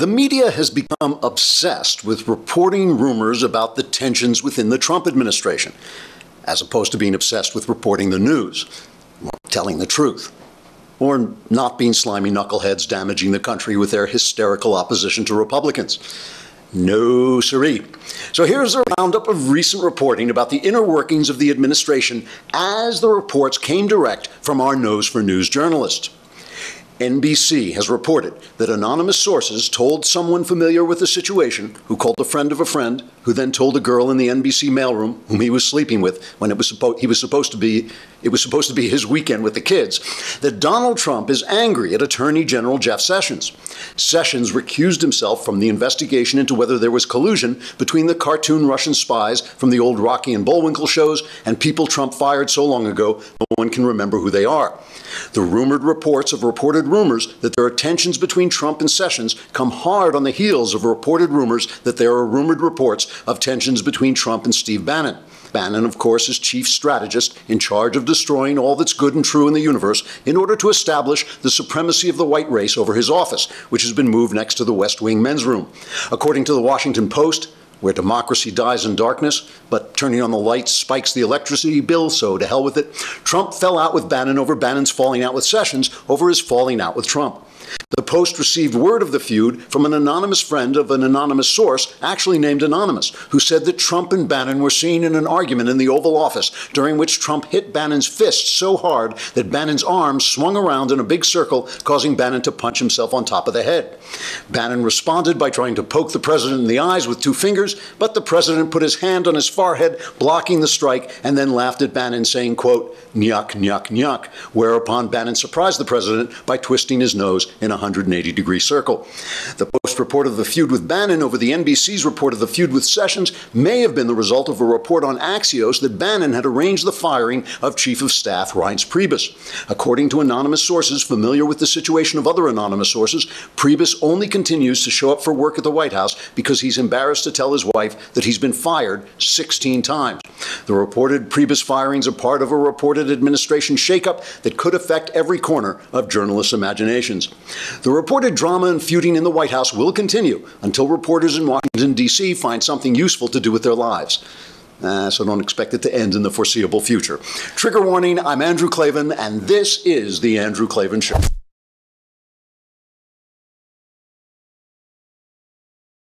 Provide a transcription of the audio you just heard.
The media has become obsessed with reporting rumors about the tensions within the Trump administration, as opposed to being obsessed with reporting the news, or telling the truth, or not being slimy knuckleheads damaging the country with their hysterical opposition to Republicans. No siree. So here's a roundup of recent reporting about the inner workings of the administration as the reports came direct from our Nose for News journalists. NBC has reported that anonymous sources told someone familiar with the situation, who called a friend of a friend, who then told a girl in the NBC mailroom whom he was sleeping with when it was supposed to be his weekend with the kids, that Donald Trump is angry at Attorney General Jeff Sessions. Sessions recused himself from the investigation into whether there was collusion between the cartoon Russian spies from the old Rocky and Bullwinkle shows and people Trump fired so long ago no one can remember who they are. The rumored reports of reported rumors that there are tensions between Trump and Sessions come hard on the heels of reported rumors that there are rumored reports of tensions between Trump and Steve Bannon. Bannon, of course, is chief strategist in charge of destroying all that's good and true in the universe in order to establish the supremacy of the white race over his office, which has been moved next to the West Wing men's room. According to the Washington Post, where democracy dies in darkness, but turning on the lights spikes the electricity bill, so to hell with it, Trump fell out with Bannon over Bannon's falling out with Sessions over his falling out with Trump. The Post received word of the feud from an anonymous friend of an anonymous source, actually named Anonymous, who said that Trump and Bannon were seen in an argument in the Oval Office, during which Trump hit Bannon's fist so hard that Bannon's arms swung around in a big circle, causing Bannon to punch himself on top of the head. Bannon responded by trying to poke the president in the eyes with 2 fingers, but the president put his hand on his forehead, blocking the strike, and then laughed at Bannon, saying, quote, "Nyuk, nyuk, nyuk," whereupon Bannon surprised the president by twisting his nose in a 180-degree circle. The Post report of the feud with Bannon over the NBC's report of the feud with Sessions may have been the result of a report on Axios that Bannon had arranged the firing of Chief of Staff Reince Priebus. According to anonymous sources familiar with the situation of other anonymous sources, Priebus only continues to show up for work at the White House because he's embarrassed to tell his wife that he's been fired 16 times. The reported Priebus firings are part of a reported administration shakeup that could affect every corner of journalists' imaginations. The reported drama and feuding in the White House will continue until reporters in Washington, D.C. find something useful to do with their lives. So don't expect it to end in the foreseeable future. Trigger warning, I'm Andrew Klavan, and this is The Andrew Klavan Show.